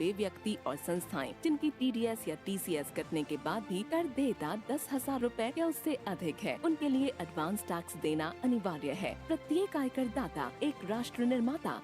वे व्यक्ति और संस्थाएं जिनकी TDS या TCS कटने के बाद भी कर देयता 10,000 रूपए या उससे अधिक है, उनके लिए एडवांस टैक्स देना अनिवार्य है। प्रत्येक आयकर दाता एक राष्ट्र निर्माता।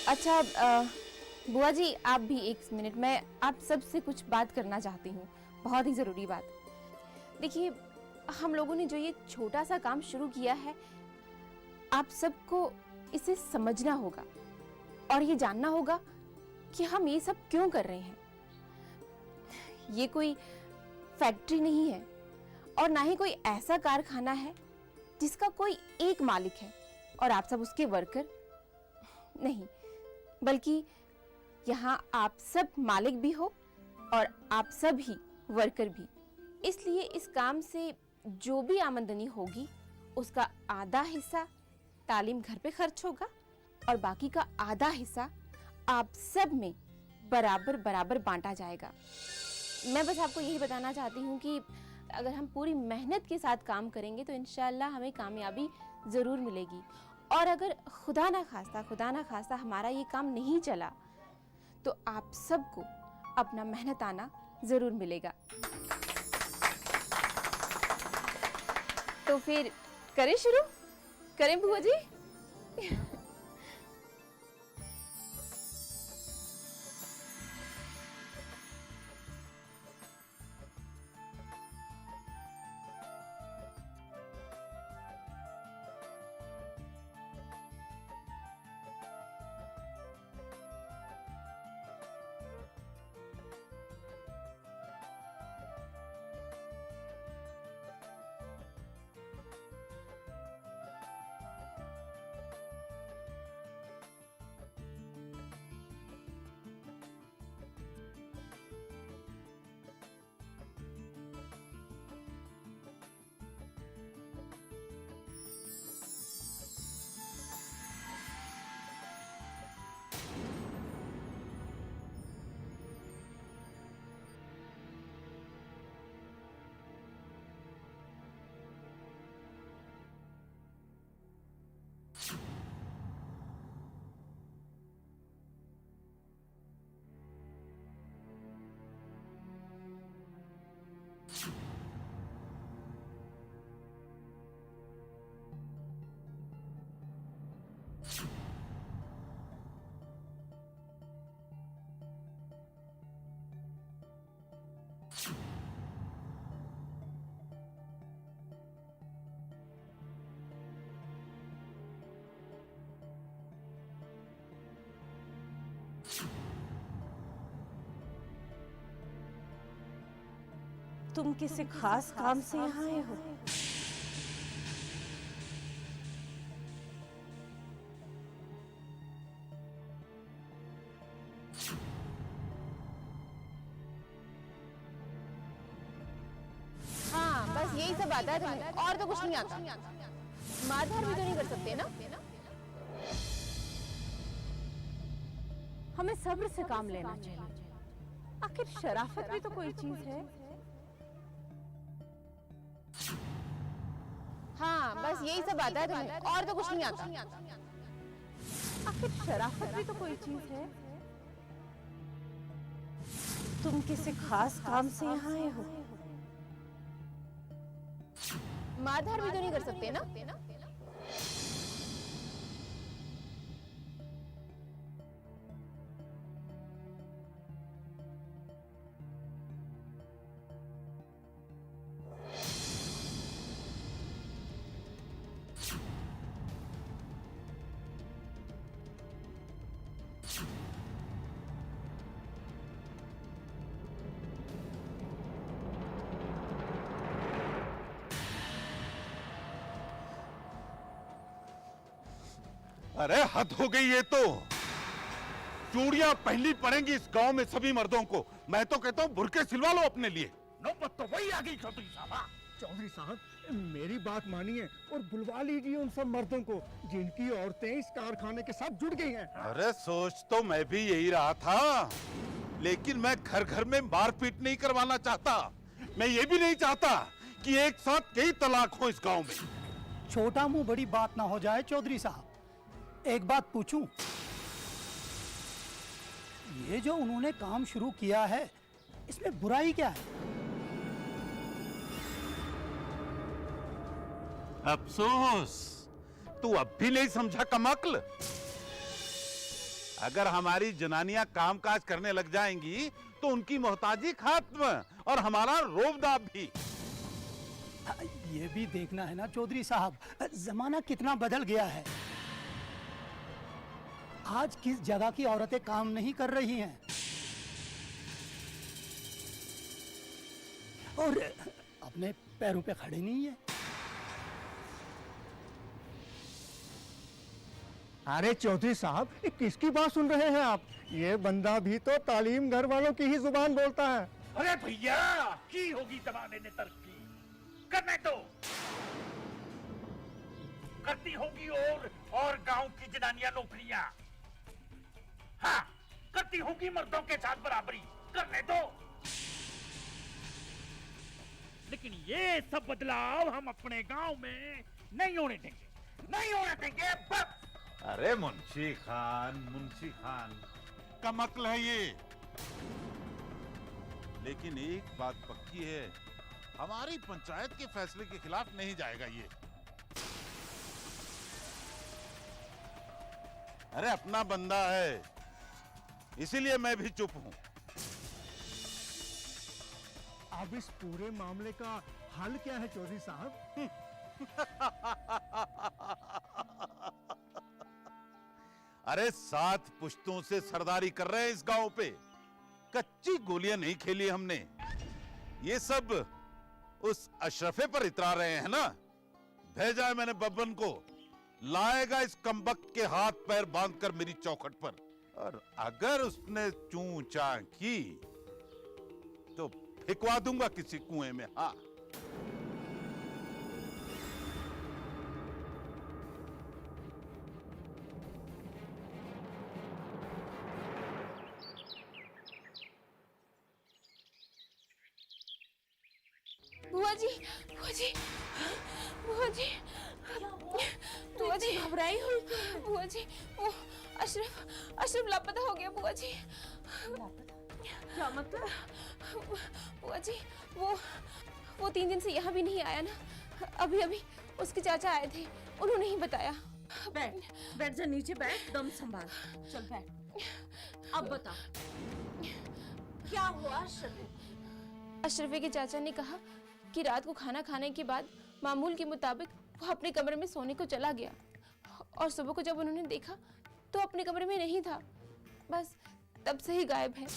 अच्छा बुआ जी, आप भी एक मिनट, मैं आप सबसे कुछ बात करना चाहती हूँ, बहुत ही ज़रूरी बात। देखिए, हम लोगों ने जो ये छोटा सा काम शुरू किया है, आप सबको इसे समझना होगा और ये जानना होगा कि हम ये सब क्यों कर रहे हैं। ये कोई फैक्ट्री नहीं है और ना ही कोई ऐसा कारखाना है जिसका कोई एक मालिक है और आप सब उसके वर्कर नहीं, बल्कि यहाँ आप सब मालिक भी हो और आप सब ही वर्कर भी। इसलिए इस काम से जो भी आमदनी होगी उसका आधा हिस्सा तालीम घर पे खर्च होगा और बाकी का आधा हिस्सा आप सब में बराबर बराबर बांटा जाएगा। मैं बस आपको यही बताना चाहती हूँ कि अगर हम पूरी मेहनत के साथ काम करेंगे तो इंशाल्लाह हमें कामयाबी ज़रूर मिलेगी। और अगर खुदा ना खास्ता हमारा ये काम नहीं चला तो आप सबको अपना मेहनत आना ज़रूर मिलेगा। तो फिर करें शुरू? करें बुआ जी? तुम किसी खास काम से यहाँ आए हो? हाँ, बस यही सब आता है तुम्हें, और तो कुछ नहीं आता। मारधार भी तो नहीं कर सकते ना? हमें सब्र से काम लेना चाहिए। आखिर शराफत भी तो कोई चीज है। हाँ, बस यही सब आता है तुम्हें, और तो कुछ नहीं आता। आखिर शराफत भी तो कोई चीज है। तुम किसी खास काम से यहाँ आए हो? मारधार भी तो नहीं कर सकते ना। अरे हद हो गई ये तो। चूड़ियां पहननी पड़ेंगी इस गांव में सभी मर्दों को। मैं तो कहता हूँ बुर्के सिलवा लो अपने लिए। नौबत तो वही आ गई चौधरी साहब। चौधरी साहब मेरी बात मानिए और बुलवा लीजिए उन सब मर्दों को जिनकी औरतें इस कारखाने के साथ जुड़ गई हैं। अरे सोच तो मैं भी यही रहा था, लेकिन मैं घर घर में मारपीट नहीं करवाना चाहता। मैं ये भी नहीं चाहता कि एक साथ कई तलाक हो इस गांव में। छोटा मुंह बड़ी बात ना हो जाए चौधरी साहब। एक बात पूछूं, ये जो उन्होंने काम शुरू किया है इसमें बुराई क्या है? अफसोस तू अब भी नहीं समझा कमअक्ल। अगर हमारी जनानियां कामकाज करने लग जाएंगी तो उनकी मोहताजी खत्म और हमारा रोब-दाब भी। ये भी देखना है ना चौधरी साहब, जमाना कितना बदल गया है। आज किस जगह की औरतें काम नहीं कर रही हैं और अपने पैरों पे खड़े नहीं है। अरे चौधरी साहब ये किसकी बात सुन रहे हैं आप? ये बंदा भी तो तालीम घर वालों की ही जुबान बोलता है। अरे भैया की होगी जमाने ने तरक्की करने दो। करती होगी और गांव की जनानियां नौकरियां। हाँ, करती होगी मर्दों के साथ बराबरी। करने दो। लेकिन ये सब बदलाव हम अपने गांव में नहीं होने देंगे, नहीं होने देंगे बस। अरे मुंशी खान कमअक्ल है ये। लेकिन एक बात पक्की है, हमारी पंचायत के फैसले के खिलाफ नहीं जाएगा ये। अरे अपना बंदा है, इसीलिए मैं भी चुप हूं। अब इस पूरे मामले का हल क्या है चौधरी साहब? अरे 7 पुश्तों से सरदारी कर रहे हैं इस गांव पे। कच्ची गोलियां नहीं खेली हमने। ये सब उस अशरफे पर इतरा रहे हैं ना। भेजा है मैंने बब्बन को, लाएगा इस कमबख्त के हाथ पैर बांधकर मेरी चौखट पर। और अगर उसने चूं चां की तो फेंकवा दूंगा किसी कुएं में। हाँ, बुआ जी, बुआ जी, बुआ जी, बुआ जी घबराई हुई क्यों है? बुआ जी, वो अशरफ लापता हो गया बुआ जी। क्या मतलब? बुआ जी वो 3 दिन से यहाँ भी नहीं आया ना। अभी उसके चाचा आए थे, उन्होंने ही बताया। बैठ जा नीचे, बैठ, दम संभाल। चल बैठ। अब बता क्या हुआ? अशरफे के चाचा ने कहा कि रात को खाना खाने के बाद मामूल के मुताबिक वो अपने कमरे में सोने को चला गया और सुबह को जब उन्होंने देखा तो अपने कमरे में नहीं था। बस तब से ही गायब है।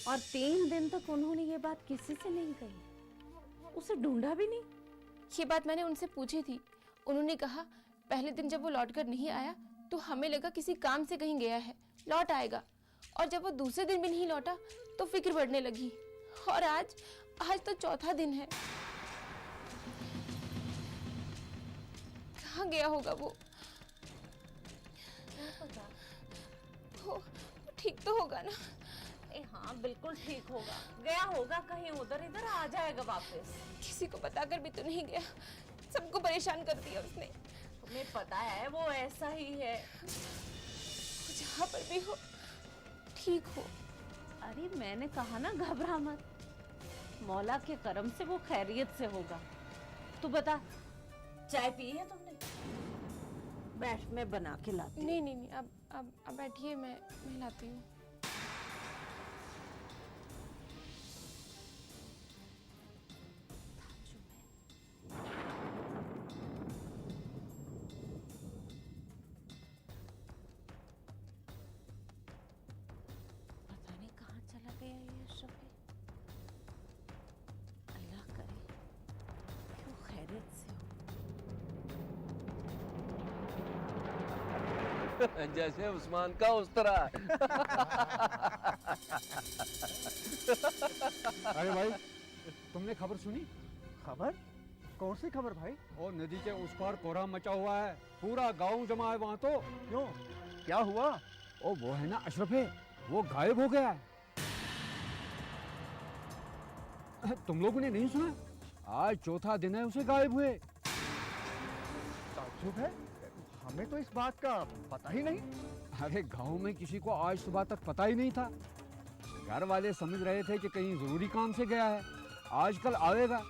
और 3 दिन तक उन्होंने ये बात किसी से नहीं कही? उसे ढूंढा भी नहीं? ये बात मैंने उनसे पूछी थी। उन्होंने कहा पहले दिन जब वो लौटकर नहीं आया तो हमें लगा किसी काम से कहीं गया है, लौट आएगा। और जब वो दूसरे दिन भी नहीं लौटा तो फिक्र बढ़ने लगी। और आज तो चौथा दिन है। कहाँ गया होगा वो ठीक तो होगा ना? हाँ बिल्कुल ठीक होगा। गया होगा कहीं उधर, इधर आ जाएगा वापस। किसी को बताकर भी तो नहीं गया सबको परेशान कर दिया उसने। तुम्हें पता है वो ऐसा ही है। वो जहाँ पर भी हो ठीक हो। अरे मैंने कहा ना घबरा मत, मौला के करम से वो खैरियत से होगा। तू बता, चाय पी है तुमने? बैठ, मैं बना के लाती हूँ। नहीं नहीं नहीं, अब बैठिए, मैं लाती हूँ। पता नहीं कहाँ चला गया ये अशरफ। अल्लाह करे क्यों खैरियत से हो। जैसे उस्मान का उस तरह। अरे भाई, तुमने खबर सुनी? खबर? कौन सी खबर भाई? और नदी के उस पार कोहराम मचा हुआ है, पूरा गांव जमा है वहाँ तो। क्यों, क्या हुआ? ओ वो है ना अशरफ है, वो गायब हो गया है। तुम लोगों ने नहीं सुना? आज चौथा दिन है उसे गायब हुए। ताज्जुब है, हमें तो इस बात का पता ही नहीं। अरे गांव में किसी को आज सुबह तक पता ही नहीं था। घर वाले समझ रहे थे कि कहीं जरूरी काम से गया है, आजकल आएगा,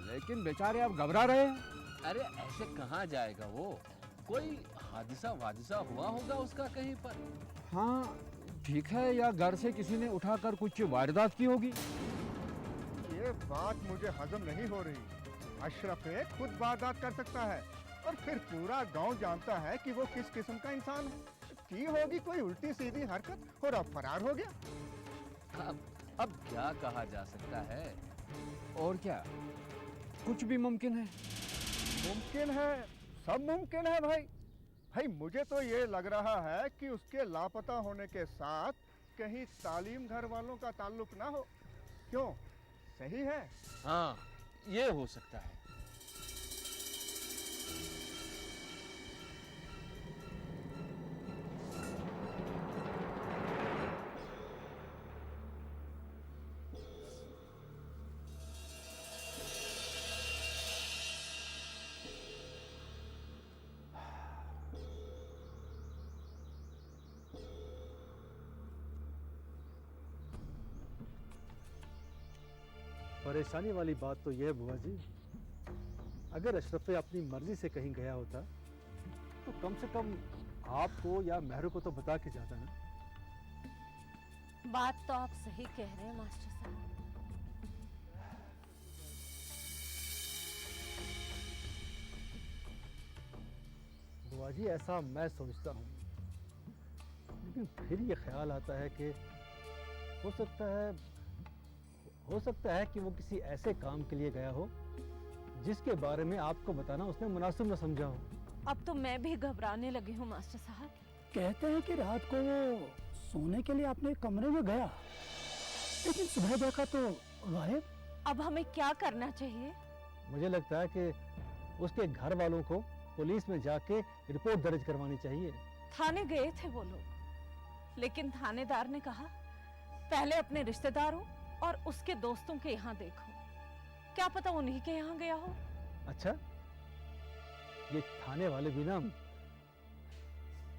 लेकिन बेचारे अब घबरा रहे हैं। अरे ऐसे कहाँ जाएगा वो? कोई हादसा वादिसा हुआ होगा उसका कहीं पर। हाँ ठीक है, या घर से किसी ने उठाकर कुछ वारदात की होगी। ये बात मुझे हजम नहीं हो रही। अशरफ खुद वारदात कर सकता है और फिर पूरा गांव जानता है कि वो किस किस्म का इंसान है। की होगी कोई उल्टी सीधी हरकत और अब फरार हो गया। अब क्या कहा जा सकता है? और क्या, कुछ भी मुमकिन है। मुमकिन है, सब मुमकिन है भाई। भाई मुझे तो ये लग रहा है कि उसके लापता होने के साथ कहीं तालीम घर वालों का ताल्लुक ना हो। क्यों, सही है? हाँ, ये हो सकता है। परेशानी वाली बात तो यह है बुआ जी, अगर अशरफ अपनी मर्जी से कहीं गया होता तो कम से कम आपको या मेहरू को तो बता के जाता ना। बात तो आप सही कह रहे हैं मास्टर साहब। बुआ जी ऐसा मैं सोचता हूँ, लेकिन फिर ये ख्याल आता है कि हो सकता है कि वो किसी ऐसे काम के लिए गया हो जिसके बारे में आपको बताना उसने मुनासिब न समझा हो। अब तो मैं भी घबराने लगी हूँ मास्टर साहब। कहते हैं कि रात को वो सोने के लिए अपने कमरे में गया, लेकिन सुबह देखा तो गायब। अब हमें क्या करना चाहिए? मुझे लगता है कि उसके घर वालों को पुलिस में जाके रिपोर्ट दर्ज करवानी चाहिए। थाने गए थे वो लोग, लेकिन थानेदार ने कहा पहले अपने रिश्तेदारों और उसके दोस्तों के यहाँ देखो, क्या पता उन्हीं के यहाँ गया हो। अच्छा, ये थाने वाले भी ना।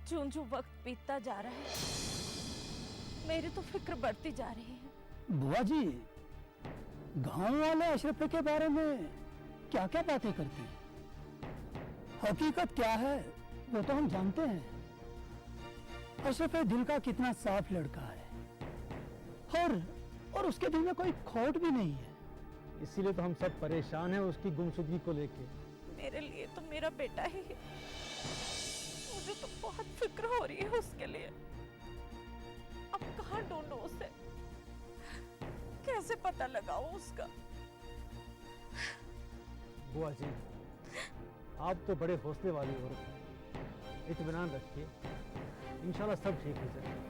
जो जो वक्त बीतता जा रहा है मेरी तो फिक्र बढ़ती जा रही है। बुआ जी, गांव वाले अशरफ के बारे में क्या क्या बातें करते हैं, हकीकत क्या है वो तो हम जानते हैं। अशरफ दिल का कितना साफ लड़का है और उसके दिल में कोई खोट भी नहीं है। इसीलिए तो हम सब परेशान हैं उसकी गुमशुदगी को लेके। मेरे लिए तो मेरा बेटा ही है, मुझे तो बहुत फिक्र हो रही है उसके लिए। अब कहाँ ढूंढूं उसे, कैसे पता लगाऊं उसका? बुआ जी, आप तो बड़े हौसले वाली औरत हैं, इत्मीनान रखिए, इंशाल्लाह सब ठीक हो जाएगा।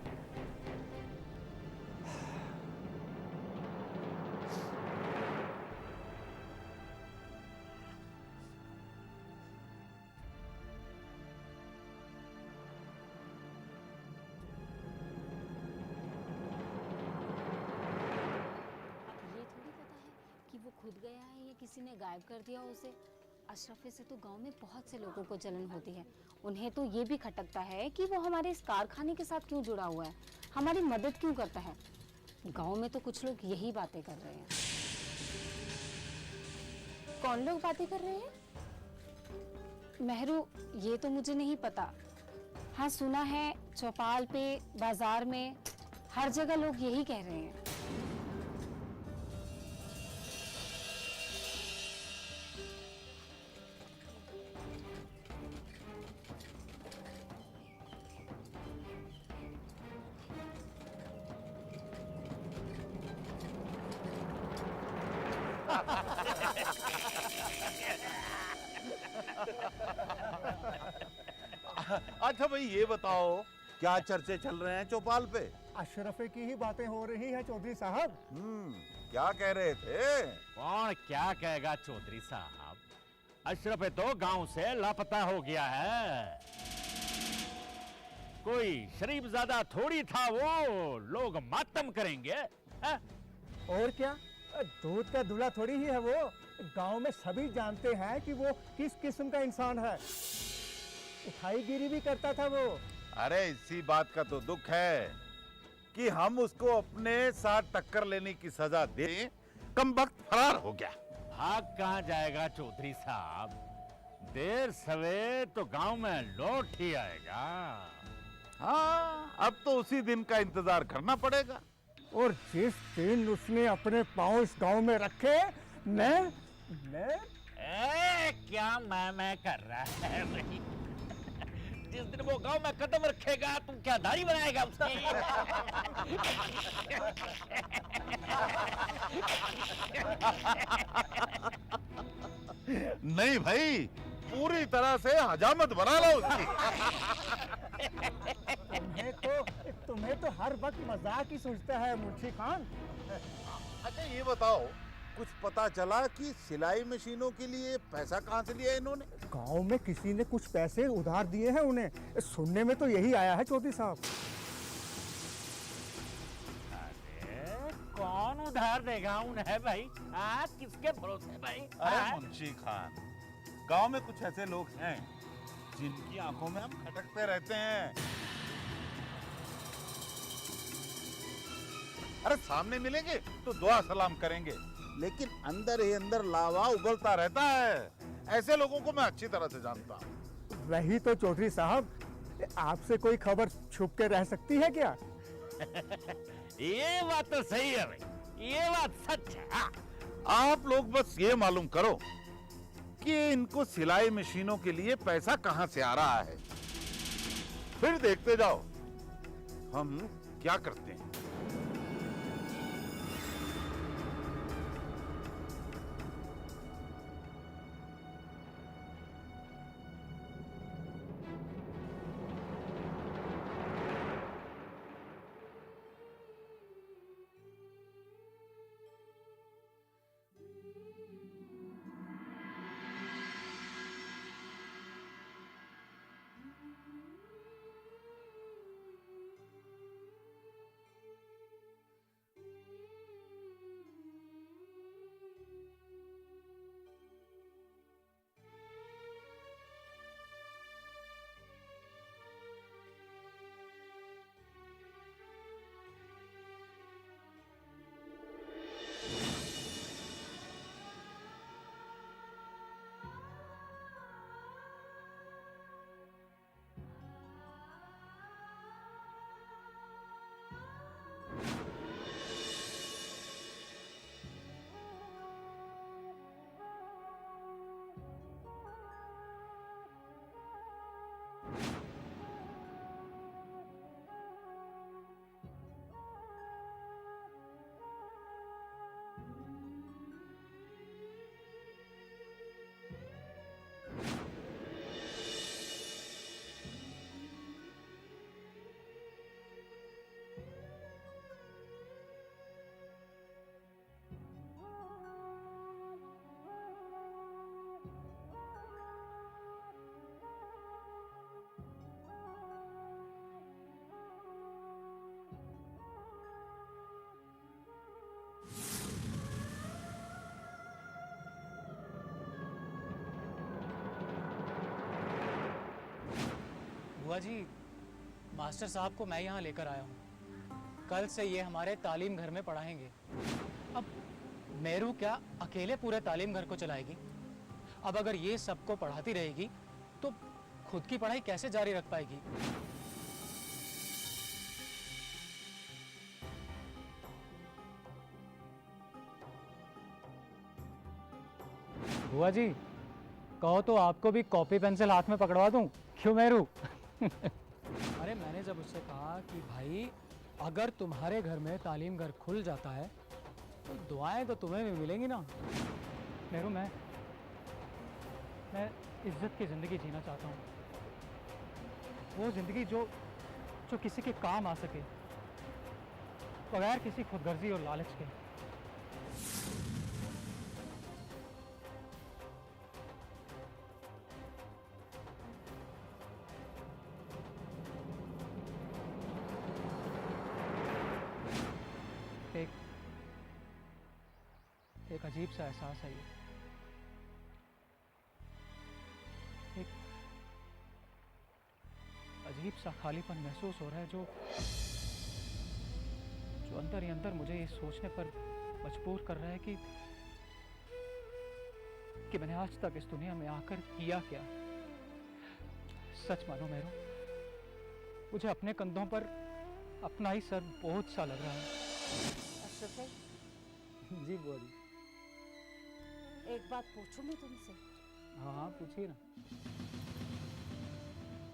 ये थोड़ी पता है कि वो खुद गया है या किसी ने गायब कर दिया उसे। अशरफे से तो गांव में बहुत से लोगों को जलन होती है। उन्हें तो ये भी खटकता है कि वो हमारे इस कारखाने के साथ क्यों जुड़ा हुआ है, हमारी मदद क्यों करता है। गांव में तो कुछ लोग यही बातें कर रहे हैं। कौन लोग बातें कर रहे हैं? मेहरू, ये तो मुझे नहीं पता। हाँ, सुना है चौपाल पे, बाजार में, हर जगह लोग यही कह रहे हैं। अच्छा भाई ये बताओ, क्या चर्चे चल रहे हैं चौपाल पे? अशरफे की ही बातें हो रही हैं चौधरी साहब। क्या कह रहे थे? कौन क्या कहेगा चौधरी साहब, अशरफ तो गांव से लापता हो गया है। कोई शरीफजादा थोड़ी था वो, लोग मातम करेंगे है? और क्या, दूध का दूल्हा थोड़ी ही है वो। गांव में सभी जानते हैं कि वो किस किस्म का इंसान है। उठाईगिरी भी करता था वो। अरे इसी बात का तो दुख है कि हम उसको अपने साथ टक्कर लेने की सजा दे, कम वक्त फरार हो गया। भाग कहाँ जाएगा चौधरी साहब, देर सवेर तो गांव में लौट ही आएगा। हाँ, अब तो उसी दिन का इंतजार करना पड़ेगा। और जिस दिन उसने अपने पांव इस गांव में रखे, मैं क्या मैं कर रहा है भाई? जिस दिन वो गांव में कदम रखेगा, तुम क्या दाढ़ी बनाएगा उसकी? नहीं भाई, पूरी तरह से हजामत बना लो उसकी। तुम्हें तो हर वक्त मजाक ही सोचता है मुंशी खान। अच्छा ये बताओ, कुछ पता चला कि सिलाई मशीनों के लिए पैसा कहाँ से लिया इन्होंने? गांव में किसी ने कुछ पैसे उधार दिए हैं उन्हें, सुनने में तो यही आया है चौधरी साहब। अरे कौन उधार देगा उन्हें भाई? किसके भरोसे भाई? अरे मुंशी खान, गांव में कुछ ऐसे लोग हैं जिनकी आंखों में हम खटकते रहते हैं। अरे सामने मिलेंगे तो दुआ सलाम करेंगे, लेकिन अंदर ही अंदर लावा उबलता रहता है। ऐसे लोगों को मैं अच्छी तरह से जानता हूँ। वही तो चौधरी साहब, आपसे कोई खबर छुप के रह सकती है क्या? ये बात तो सही है भाई, ये बात सच है। आप लोग बस ये मालूम करो कि इनको सिलाई मशीनों के लिए पैसा कहां से आ रहा है, फिर देखते जाओ हम क्या करते हैं। बुआ जी, मास्टर साहब को मैं यहाँ लेकर आया हूँ। कल से ये हमारे तालीम घर में पढ़ाएंगे। अब मेरू क्या अकेले पूरे तालीम घर को चलाएगी? अब अगर ये सबको पढ़ाती रहेगी तो खुद की पढ़ाई कैसे जारी रख पाएगी? बुआ जी, कहो तो आपको भी कॉपी पेंसिल हाथ में पकड़वा दूं? क्यों मेरू? अरे मैंने जब उससे कहा कि भाई अगर तुम्हारे घर में तालीम घर खुल जाता है तो दुआएं तो तुम्हें भी मिलेंगी ना। मेरू, मैं इज्जत की ज़िंदगी जीना चाहता हूँ, वो ज़िंदगी जो किसी के काम आ सके, बगैर किसी खुदगर्जी और लालच के। एक अजीब सा एहसास है ये, एक अजीब सा खालीपन महसूस हो रहा है जो अंदर ही अंदर मुझे ये सोचने पर मजबूर कर रहा है कि मैंने आज तक इस दुनिया में आकर किया क्या। सच मानो मेरू, मुझे अपने कंधों पर अपना ही सर बोझ सा लग रहा है। अशरफ, जी बुआ जी। एक बात पूछूं मैं तुमसे? हाँ हाँ, पूछिए ना।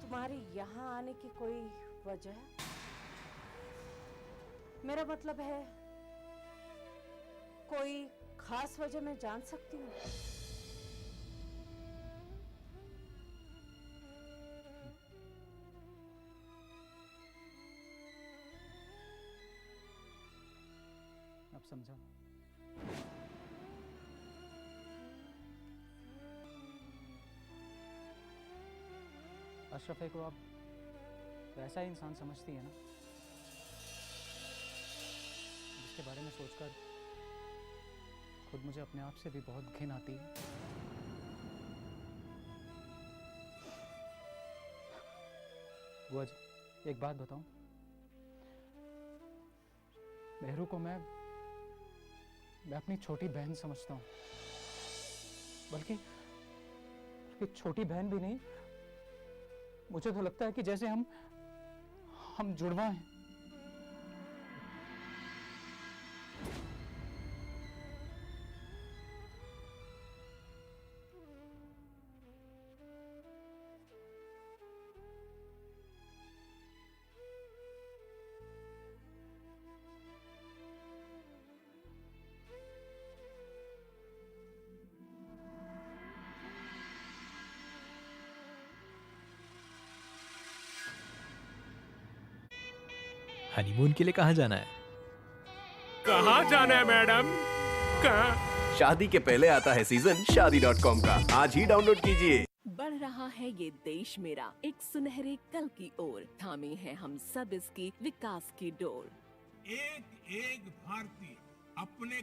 तुम्हारी यहाँ आने की कोई वजह है? मेरा मतलब है कोई खास वजह मैं जान सकती हूँ? अब समझा। अशरफे को आप वैसा ही इंसान समझती है ना जिसके बारे में सोचकर खुद मुझे अपने आप से भी बहुत घिन आती है। बुआ जी, एक बात बताऊं, मेहरू को मैं अपनी छोटी बहन समझता हूं, बल्कि छोटी बहन भी नहीं, मुझे तो लगता है कि जैसे हम जुड़वा हैं। हनीमून के लिए कहाँ जाना है? कहाँ जाना है मैडम? कहाँ? शादी के पहले आता है सीजन शादी.com का। आज ही डाउनलोड कीजिए। बढ़ रहा है ये देश मेरा एक सुनहरे कल की ओर, थामे हैं हम सब इसकी विकास की डोर। एक एक भारतीय अपने